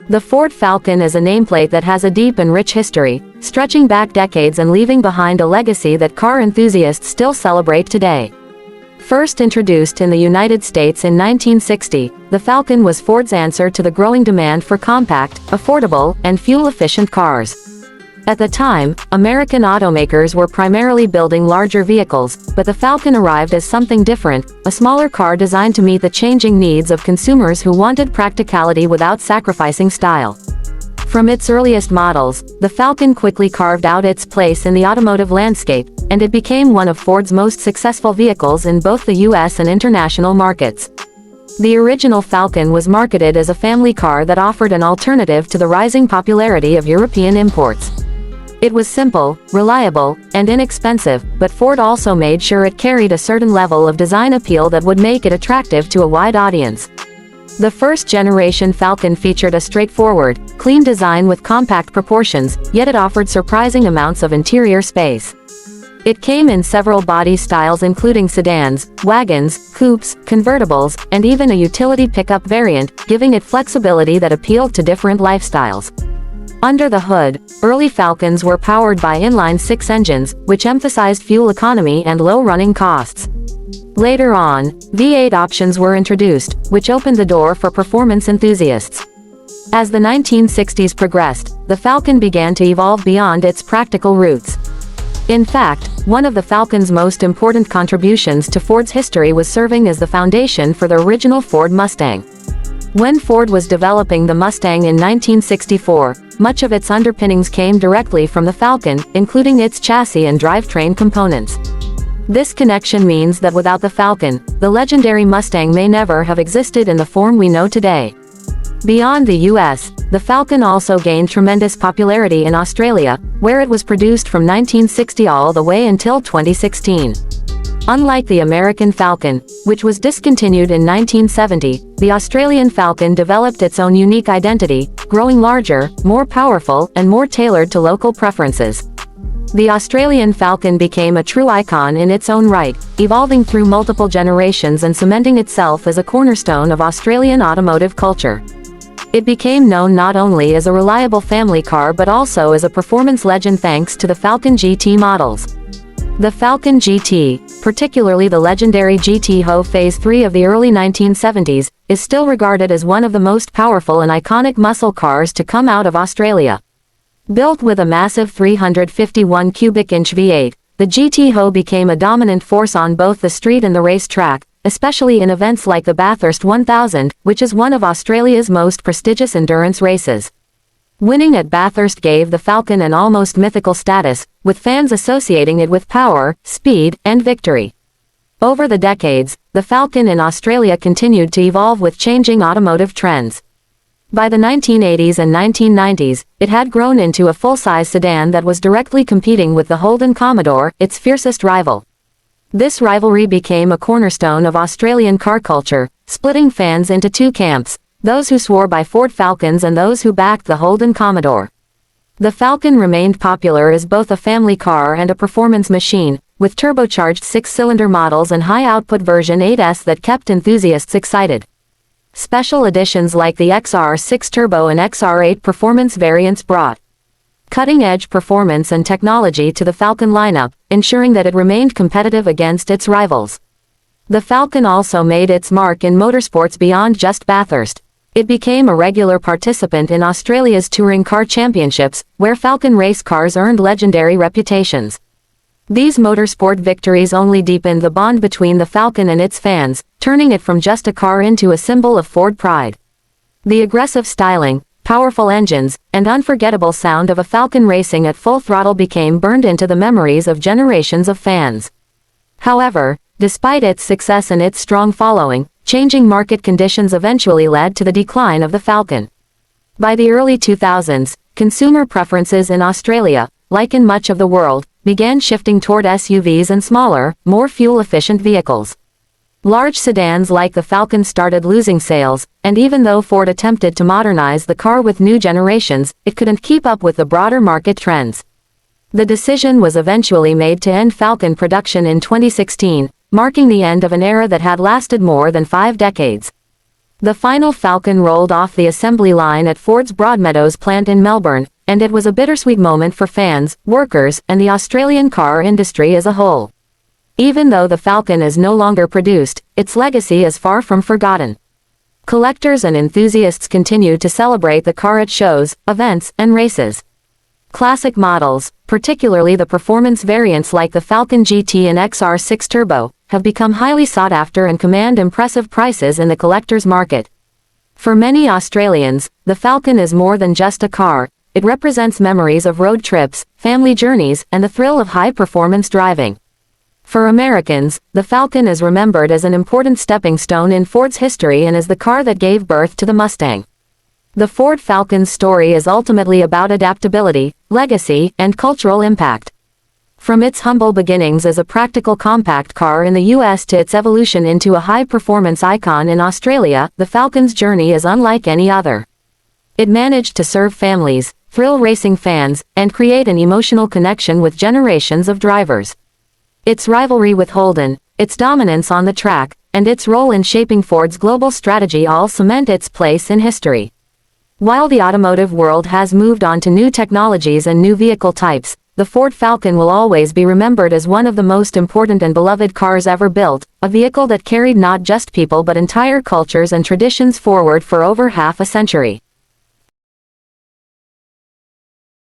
The Ford Falcon is a nameplate that has a deep and rich history, stretching back decades and leaving behind a legacy that car enthusiasts still celebrate today. First introduced in the United States in 1960, the Falcon was Ford's answer to the growing demand for compact, affordable, and fuel-efficient cars. At the time, American automakers were primarily building larger vehicles, but the Falcon arrived as something different, a smaller car designed to meet the changing needs of consumers who wanted practicality without sacrificing style. From its earliest models, the Falcon quickly carved out its place in the automotive landscape, and it became one of Ford's most successful vehicles in both the US and international markets. The original Falcon was marketed as a family car that offered an alternative to the rising popularity of European imports. It was simple, reliable, and inexpensive, but Ford also made sure it carried a certain level of design appeal that would make it attractive to a wide audience. The first-generation Falcon featured a straightforward, clean design with compact proportions, yet it offered surprising amounts of interior space. It came in several body styles including sedans, wagons, coupes, convertibles, and even a utility pickup variant, giving it flexibility that appealed to different lifestyles. Under the hood, early Falcons were powered by inline-six engines, which emphasized fuel economy and low running costs. Later on, V8 options were introduced, which opened the door for performance enthusiasts. As the 1960s progressed, the Falcon began to evolve beyond its practical roots. In fact, one of the Falcon's most important contributions to Ford's history was serving as the foundation for the original Ford Mustang. When Ford was developing the Mustang in 1964, much of its underpinnings came directly from the Falcon, including its chassis and drivetrain components. This connection means that without the Falcon, the legendary Mustang may never have existed in the form we know today. Beyond the US, the Falcon also gained tremendous popularity in Australia, where it was produced from 1960 all the way until 2016. Unlike the American Falcon, which was discontinued in 1970, the Australian Falcon developed its own unique identity, growing larger, more powerful, and more tailored to local preferences. The Australian Falcon became a true icon in its own right, evolving through multiple generations and cementing itself as a cornerstone of Australian automotive culture. It became known not only as a reliable family car but also as a performance legend thanks to the Falcon GT models. The Falcon GT, particularly the legendary GT-Ho Phase 3 of the early 1970s, is still regarded as one of the most powerful and iconic muscle cars to come out of Australia. Built with a massive 351 cubic inch V8, the GT-Ho became a dominant force on both the street and the racetrack, especially in events like the Bathurst 1000, which is one of Australia's most prestigious endurance races. Winning at Bathurst gave the Falcon an almost mythical status, with fans associating it with power, speed, and victory. Over the decades, the Falcon in Australia continued to evolve with changing automotive trends. By the 1980s and 1990s, it had grown into a full-size sedan that was directly competing with the Holden Commodore, its fiercest rival. This rivalry became a cornerstone of Australian car culture, splitting fans into two camps: those who swore by Ford Falcons and those who backed the Holden Commodore. The Falcon remained popular as both a family car and a performance machine, with turbocharged six-cylinder models and high-output version 8S that kept enthusiasts excited. Special editions like the XR6 Turbo and XR8 Performance variants brought cutting-edge performance and technology to the Falcon lineup, ensuring that it remained competitive against its rivals. The Falcon also made its mark in motorsports beyond just Bathurst. It became a regular participant in Australia's touring car championships, where Falcon race cars earned legendary reputations. These motorsport victories only deepened the bond between the Falcon and its fans, turning it from just a car into a symbol of Ford pride. The aggressive styling, powerful engines, and unforgettable sound of a Falcon racing at full throttle became burned into the memories of generations of fans. However, despite its success and its strong following, changing market conditions eventually led to the decline of the Falcon. By the early 2000s, consumer preferences in Australia, like in much of the world, began shifting toward SUVs and smaller, more fuel-efficient vehicles. Large sedans like the Falcon started losing sales, and even though Ford attempted to modernize the car with new generations, it couldn't keep up with the broader market trends. The decision was eventually made to end Falcon production in 2016, marking the end of an era that had lasted more than 5 decades. The final Falcon rolled off the assembly line at Ford's Broadmeadows plant in Melbourne, and it was a bittersweet moment for fans, workers, and the Australian car industry as a whole. Even though the Falcon is no longer produced, its legacy is far from forgotten. Collectors and enthusiasts continue to celebrate the car at shows, events, and races. Classic models, particularly the performance variants like the Falcon GT and XR6 Turbo, have become highly sought after and command impressive prices in the collector's market. For many Australians, the Falcon is more than just a car. It represents memories of road trips, family journeys, and the thrill of high-performance driving. For Americans, the Falcon is remembered as an important stepping stone in Ford's history and as the car that gave birth to the Mustang. The Ford Falcon's story is ultimately about adaptability, legacy, and cultural impact. From its humble beginnings as a practical compact car in the US to its evolution into a high-performance icon in Australia, the Falcon's journey is unlike any other. It managed to serve families, thrill racing fans, and create an emotional connection with generations of drivers. Its rivalry with Holden, its dominance on the track, and its role in shaping Ford's global strategy all cement its place in history. While the automotive world has moved on to new technologies and new vehicle types, the Ford Falcon will always be remembered as one of the most important and beloved cars ever built, a vehicle that carried not just people but entire cultures and traditions forward for over half a century.